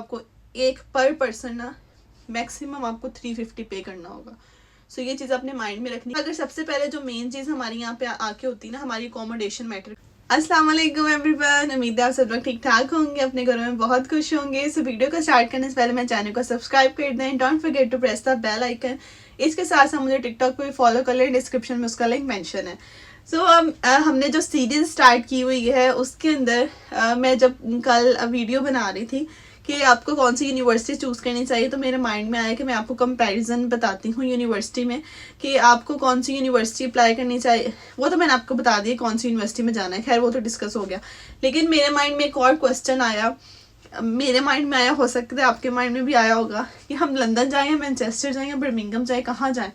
आपको एक पर पर्सन ना मैक्सिमम आपको 350 पे करना होगा। सो ये चीज़ अपने माइंड में रखनी। अगर सबसे पहले जो मेन चीज़ हमारी यहाँ पे आके होती है ना, हमारी अकोमोडेशन मैटर। अस्सलाम वालेकुम एवरीवन, उम्मीद है आप सब लोग ठीक ठाक होंगे, अपने घरों में बहुत खुश होंगे। सो वीडियो को स्टार्ट करने से पहले मेरे चैनल को सब्सक्राइब कर दें, don't forget to press the bell icon. इसके साथ साथ मुझे टिकटॉक पे भी फॉलो कर लें, डिस्क्रिप्शन में उसका लिंक मेंशन है। सो हमने जो सीरीज स्टार्ट की हुई है उसके अंदर मैं जब कल वीडियो बना रही थी कि आपको कौन सी यूनिवर्सिटी चूज़ करनी चाहिए, तो मेरे माइंड में आया कि मैं आपको कंपैरिजन बताती हूँ यूनिवर्सिटी में कि आपको कौन सी यूनिवर्सिटी अप्लाई करनी चाहिए। वो तो मैंने आपको बता दिया कौन सी यूनिवर्सिटी में जाना है, खैर वो तो डिस्कस हो गया। लेकिन मेरे माइंड में एक और क्वेश्चन आया, मेरे माइंड में आया, हो सकता है आपके माइंड में भी आया होगा कि हम लंदन जाएँ या मैनचेस्टर जाएँ या बर्मिंघम जाएँ, कहाँ जाएँ।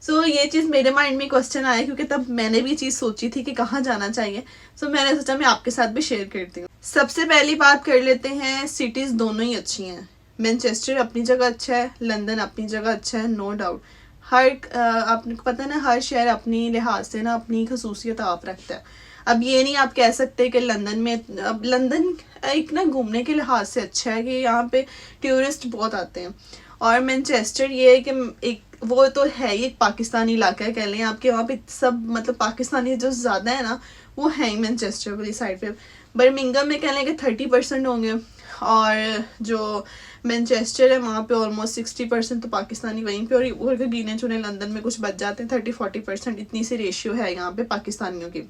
सो ये चीज़ मेरे माइंड में क्वेश्चन आया क्योंकि तब मैंने भी चीज़ सोची थी कि कहाँ जाना चाहिए। सो मैंने सोचा मैं आपके साथ भी शेयर करती हूँ। सबसे पहली बात कर लेते हैं, सिटीज़ दोनों ही अच्छी हैं। मैनचेस्टर अपनी जगह अच्छा है, लंदन अपनी जगह अच्छा है, नो डाउट। हर आपको पता है ना, हर शहर अपनी लिहाज से ना अपनी खसूसियत आप रखता है। अब ये नहीं आप कह सकते कि लंदन में, अब लंदन एक ना घूमने के लिहाज से अच्छा है कि यहाँ पे टूरिस्ट बहुत आते हैं। और मैनचेस्टर ये है कि एक वो तो है ही एक पाकिस्तानी इलाका है, कह लें आपके वहाँ पे सब मतलब पाकिस्तानी जो ज़्यादा है ना वो है ही मैनचेस्टर वाली साइड पे। बर्मिंघम में कह लें कि 30% होंगे, और जो मैनचेस्टर है वहाँ पे ऑलमोस्ट 60% तो पाकिस्तानी वहीं पे, और गिने चुने लंदन में कुछ बच जाते हैं 30-40%, इतनी सी रेशियो है यहाँ पे पाकिस्तानियों की।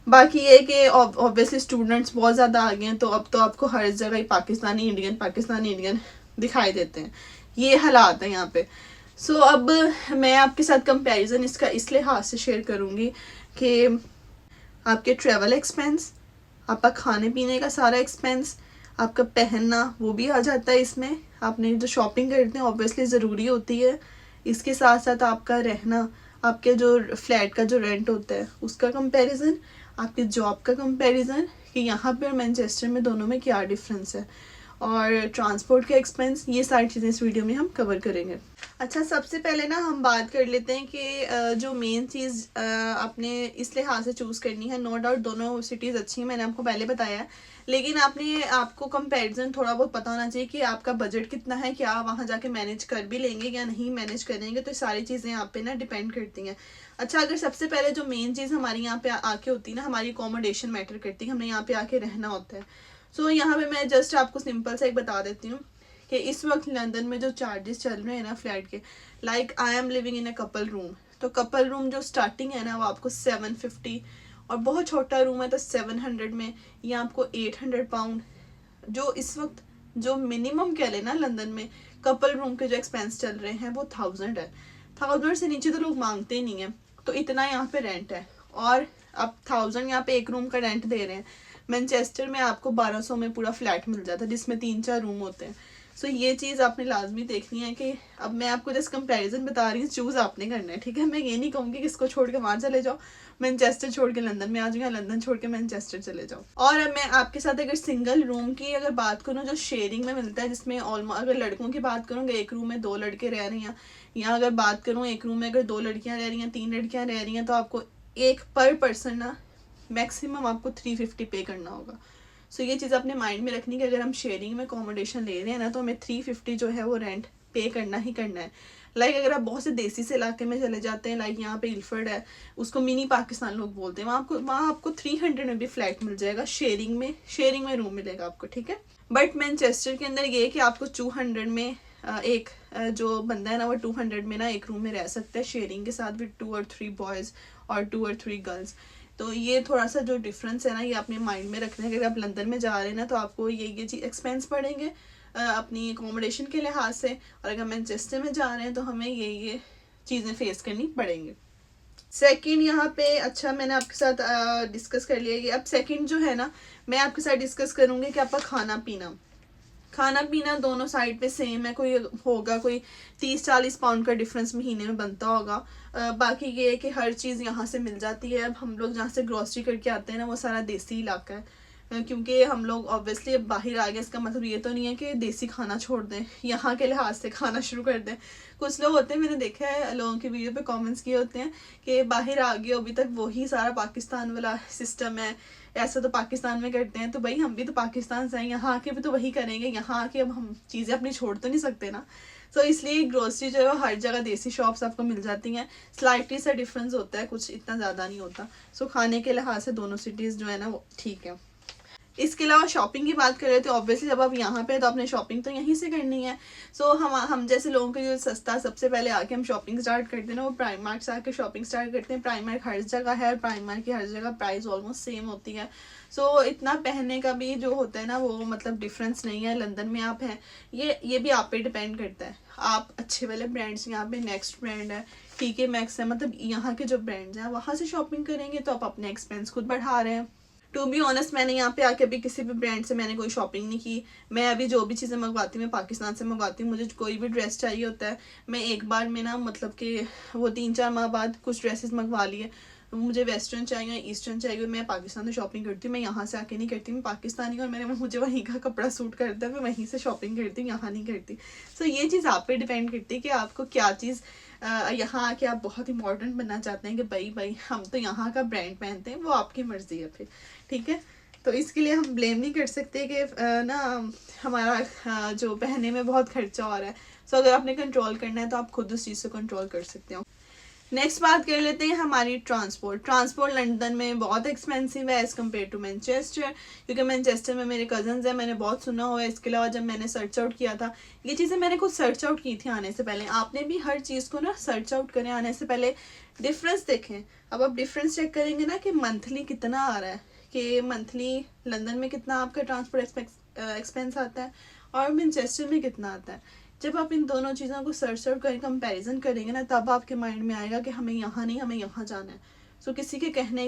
बाकी ये कि ऑब्वियसली स्टूडेंट्स बहुत ज़्यादा आ गए हैं, तो अब तो आपको हर जगह ही पाकिस्तानी इंडियन दिखाई देते हैं। ये हालात है यहाँ पे। सो अब मैं आपके साथ कंपैरिजन इसका इस लिहाज से शेयर करूँगी कि आपके ट्रैवल एक्सपेंस, आपका खाने पीने का सारा एक्सपेंस, आपका पहनना वो भी आ जाता है इसमें। आपने जो शॉपिंग करते हैं ऑब्वियसली ज़रूरी होती है, इसके साथ साथ आपका रहना, आपके जो फ्लैट का जो रेंट होता है उसका कंपैरिजन, आपकी जॉब का कंपैरिजन कि यहाँ पे और मैनचेस्टर में दोनों में क्या डिफरेंस है, और ट्रांसपोर्ट के एक्सपेंस, ये सारी चीज़ें इस वीडियो में हम कवर करेंगे। अच्छा, सबसे पहले ना हम बात कर लेते हैं कि जो मेन चीज़ आपने इस लिहाज से चूज़ करनी है। नो डाउट दोनों सिटीज़ अच्छी हैं, मैंने आपको पहले बताया है, लेकिन आपको कंपैरिजन थोड़ा बहुत पता होना चाहिए कि आपका बजट कितना है, क्या आप वहाँ जाके मैनेज कर भी लेंगे या नहीं मैनेज करेंगे, तो सारी चीज़ें यहाँ पे ना डिपेंड करती हैं। अच्छा, अगर सबसे पहले जो मेन चीज़ हमारी यहाँ पे आके होती है ना, हमारी अकोमोडेशन मैटर करती है, हमने यहाँ पे आके रहना होता है। सो यहाँ पे मैं जस्ट आपको सिंपल सा एक बता देती हूँ कि इस वक्त लंदन में जो चार्जेस चल रहे हैं ना फ्लैट के, like I am living in a couple room, तो कपल रूम जो स्टार्टिंग है ना वो आपको 750, और बहुत छोटा रूम है तो 700 में, या आपको 800 पाउंड। जो इस वक्त जो मिनिमम कह लेना लंदन में कपल रूम के जो एक्सपेंस चल रहे हैं वो 1000 है। 1000 से नीचे तो लोग मांगते ही नहीं है, तो इतना यहाँ पे रेंट है। और अब 1000 यहाँ पे एक रूम का रेंट दे रहे हैं। मैनचेस्टर में आपको 1200 में पूरा फ्लैट मिल जाता है जिसमें 3-4 रूम होते हैं। सो ये चीज़ आपने लाजमी देखनी है कि अब मैं आपको जस्ट कंपैरिजन बता रही हूँ, चूज़ आपने करना है, ठीक है। मैं ये नहीं कहूँगी कि इसको छोड़ के वहाँ चले जाओ, मैनचेस्टर छोड़ के लंदन में आ जाओ, या लंदन छोड़ के मैनचेस्टर चले जाओ। और अब मैं आपके साथ अगर सिंगल रूम की अगर बात करूँ जो शेयरिंग में मिलता है, जिसमें ऑलमोस्ट अगर लड़कों की बात करूँगा एक रूम में 2 लड़के रह रहे हैं, या अगर बात करूँ एक रूम में अगर 2 लड़कियाँ रह रही हैं, 3 लड़कियाँ रह रही हैं, तो आपको एक पर पर्सन ना मैक्सिमम आपको 350 पे करना होगा। सो ये चीज़ अपने माइंड में रखनी कि अगर हम शेयरिंग में अकोमोडेशन ले रहे हैं ना, तो हमें 350 जो है वो रेंट पे करना ही करना है। लाइक अगर आप बहुत से देसी से इलाके में चले जाते हैं, लाइक यहाँ पे इल्फर्ड है, उसको मिनी पाकिस्तान लोग बोलते हैं, वहाँ आपको 300 में भी फ्लैट मिल जाएगा, शेयरिंग में रूम मिलेगा आपको, ठीक है। बट मैनचेस्टर के अंदर ये है कि आपको 200 में एक जो बंदा है ना वो 200 में ना एक रूम में रह सकता है शेयरिंग के साथ, विद 2 और 3 बॉयज़ और 2 और 3 गर्ल्स। तो ये थोड़ा सा जो डिफरेंस है ना ये अपने माइंड में रखना है। अगर आप लंदन में जा रहे हैं ना तो आपको ये चीज़ एक्सपेंस पड़ेंगे अपनी अकोमोडेशन के लिहाज से, और अगर मैनचेस्टर में जा रहे हैं तो हमें ये चीज़ें फेस करनी पड़ेंगी। सेकंड यहाँ पे, अच्छा मैंने आपके साथ डिस्कस कर लिया। ये अब सेकंड जो है ना मैं आपके साथ डिस्कस करूँगी कि आपका खाना पीना दोनों साइड पे सेम है, कोई 30-40 पाउंड का डिफरेंस महीने में बनता होगा। बाकी ये है कि हर चीज़ यहाँ से मिल जाती है। अब हम लोग जहाँ से ग्रॉसरी करके आते हैं ना वो सारा देसी इलाका है, क्योंकि हम लोग ऑब्वियसली अब बाहर आ गए, इसका मतलब ये तो नहीं है कि देसी खाना छोड़ दें, यहाँ के लिहाज से खाना शुरू कर दें। कुछ लोग होते हैं, मैंने देखा है लोगों की वीडियो पे कमेंट्स किए होते हैं कि बाहर आ गए अभी तक वही सारा पाकिस्तान वाला सिस्टम है, ऐसा तो पाकिस्तान में करते हैं, तो भाई हम भी तो पाकिस्तान से हैं, यहाँ आके भी तो वही करेंगे, यहाँ आके अब हम चीज़ें अपनी छोड़ तो नहीं सकते ना। सो इसलिए ग्रोसरी जो है हर जगह देसी शॉप्स आपको मिल जाती हैं, स्लाइटली सा डिफरेंस होता है, कुछ इतना ज़्यादा नहीं होता। सो खाने के लिहाज से दोनों सिटीज़ जो है ना वो ठीक है। इसके अलावा शॉपिंग की बात करें तो ऑब्वियसली जब आप यहाँ पे तो आपने शॉपिंग तो यहीं से करनी है। सो हम जैसे लोगों के जो सस्ता सबसे पहले आके हम शॉपिंग स्टार्ट करते हैं ना, वो प्राइमार्क से आके शॉपिंग स्टार्ट करते हैं। प्राइमार्क हर जगह है, प्राइमार्क की हर जगह प्राइस ऑलमोस्ट सेम होती है। सो इतना पहनने का भी जो होता है ना वो मतलब डिफरेंस नहीं है। लंदन में आप हैं, ये भी आप पे डिपेंड करता है। आप अच्छे वाले ब्रांड्स, यहाँ पे नेक्स्ट ब्रांड है, TK Maxx है, मतलब यहाँ के जो ब्रांड्स हैं वहाँ से शॉपिंग करेंगे तो आप अपने एक्सपेंस खुद बढ़ा रहे हैं। टू बी ऑनेस्ट मैंने यहाँ पे आके अभी किसी भी ब्रांड से मैंने कोई शॉपिंग नहीं की। मैं अभी जो भी चीज़ें मंगवाती हूँ मैं पाकिस्तान से मंगवाती हूँ। मुझे कोई भी ड्रेस चाहिए होता है, मैं एक बार में ना मतलब कि वो 3-4 माह बाद कुछ ड्रेसेस मंगवा लिए। मुझे वेस्टर्न चाहिए, ईस्टर्न चाहिए, मैं पाकिस्तान से शॉपिंग करती हूँ। मैं यहाँ से आके नहीं करती, मैं पाकिस्तानी और मुझे वहीं का कपड़ा सूट करता है, मैं वहीं से शॉपिंग करती हूँ, यहाँ नहीं करती। सो ये चीज़ आप पे डिपेंड करती है कि आपको क्या चीज़ यहाँ आके आप बहुत ही मॉडर्न बनना चाहते हैं कि भाई हम तो यहाँ का ब्रांड पहनते हैं, वो आपकी मर्जी है फिर, ठीक है। तो इसके लिए हम ब्लेम नहीं कर सकते कि ना हमारा जो पहनने में बहुत खर्चा हो रहा है। सो अगर आपने कंट्रोल करना है तो आप खुद उस चीज़ से कंट्रोल कर सकते हो। नेक्स्ट बात कर लेते हैं हमारी ट्रांसपोर्ट लंदन में बहुत एक्सपेंसिव है एज़ कम्पेयर टू मैनचेस्टर, क्योंकि मैनचेस्टर में मेरे कजन्स हैं, मैंने बहुत सुना हुआ है। इसके अलावा जब मैंने सर्च आउट किया था ये चीज़ें, मैंने खुद सर्च आउट की थी आने से पहले। आपने भी हर चीज़ को ना सर्च आउट करें आने से पहले, डिफरेंस देखें। अब आप डिफरेंस चेक करेंगे ना कि मंथली कितना आ रहा है, कि मंथली लंदन में कितना आपका ट्रांसपोर्ट एक्सपेंस आता है और मैनचेस्टर में कितना आता है। जब आप इन दोनों चीज़ों को सर्च आउट कर कंपेरिजन करेंगे ना, तब आपके माइंड में आएगा कि हमें यहाँ नहीं, हमें यहाँ जाना है। सो किसी के कहने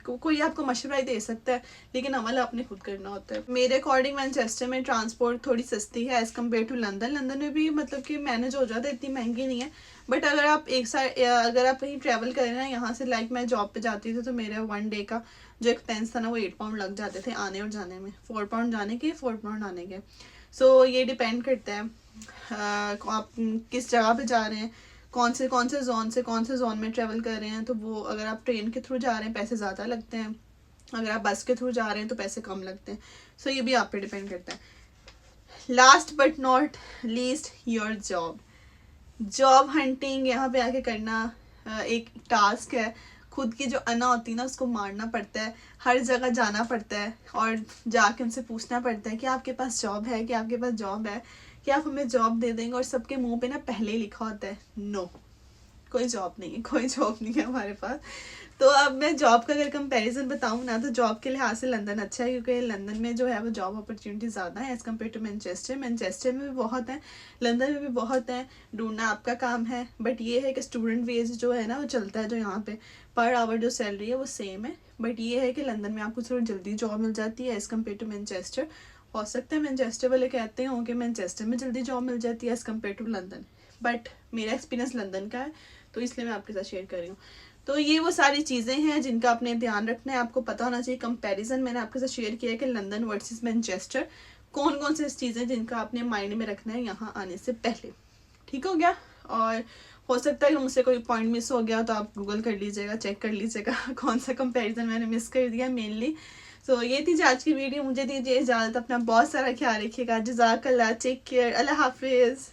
कोई आपको मशवरा ही दे सकता है, लेकिन अमल आपने खुद करना होता है। मेरे अकॉर्डिंग मैनचेस्टर में ट्रांसपोर्ट थोड़ी सस्ती है एज़ कम्पेयर टू लंदन में भी मतलब कि मैनेज हो जाता है, इतनी महंगी नहीं है। बट अगर आप अगर आप कहीं ट्रैवल करें ना यहाँ से, लाइक मैं जॉब पे जाती थी तो मेरे 1 डे का जो एक्सपेंस था ना वो 8 पाउंड लग जाते थे आने और जाने में, 4 पाउंड जाने के, 4 पाउंड आने के। सो ये डिपेंड करता है आप किस जगह पे जा रहे हैं, कौन से जोन में ट्रैवल कर रहे हैं। तो वो अगर आप ट्रेन के थ्रू जा रहे हैं पैसे ज़्यादा लगते हैं, अगर आप बस के थ्रू जा रहे हैं तो पैसे कम लगते हैं। सो ये भी आप पे डिपेंड करता है। Last but not least, your job hunting यहाँ पे आके करना एक टास्क है। खुद की जो अना होती है ना उसको मारना पड़ता है, हर जगह जाना पड़ता है और जाके उनसे पूछना पड़ता है कि आपके पास जॉब है, कि आपके पास जॉब है, कि आप हमें जॉब दे देंगे। और सबके मुंह पे ना पहले ही लिखा होता है नो, कोई जॉब नहीं है, कोई जॉब नहीं है हमारे पास। तो अब मैं जॉब का अगर कंपैरिजन बताऊँ ना, तो जॉब के लिहाज से लंदन अच्छा है, क्योंकि लंदन में जो है वो जॉब अपॉर्चुनिटी ज़्यादा है एज़ कम्पेयर टू मैनचेस्टर में भी बहुत है, लंदन में भी बहुत है, ढूंढना आपका काम है। बट ये है कि स्टूडेंट वेज जो है ना वो चलता है, जो यहाँ पे पर आवर जो सैलरी है वो सेम है। बट ये है कि लंदन में आपको थोड़ी जल्दी जॉब मिल जाती है एज़ कम्पेयर टू मैनचेस्टर। हो सकता है मैनचेस्टर वाले कहते हों कि मैनचेस्टर में जल्दी जॉब मिल जाती है as compare to London, but मेरा एक्सपीरियंस लंदन का है तो इसलिए मैं आपके साथ शेयर कर रही हूँ। तो ये वो सारी चीज़ें हैं जिनका आपने ध्यान रखना है, आपको पता होना चाहिए। कंपैरिजन मैंने आपके साथ शेयर किया है कि लंदन वर्सेस मैनचेस्टर, कौन कौन सी चीज़ें जिनका आपने माइंड में रखना है यहाँ आने से पहले। ठीक हो गया? और हो सकता है कि मुझसे कोई पॉइंट मिस हो गया तो आप गूगल कर लीजिएगा, चेक कर लीजिएगा कौन सा कंपैरिजन मैंने मिस कर दिया मेनली। सो ये थी आज की वीडियो, मुझे दीजिए इजाज़त, अपना बहुत सारा ख्याल रखिएगा। जज़ाकल्लाह, टेक केयर, अल्लाह हाफिज़।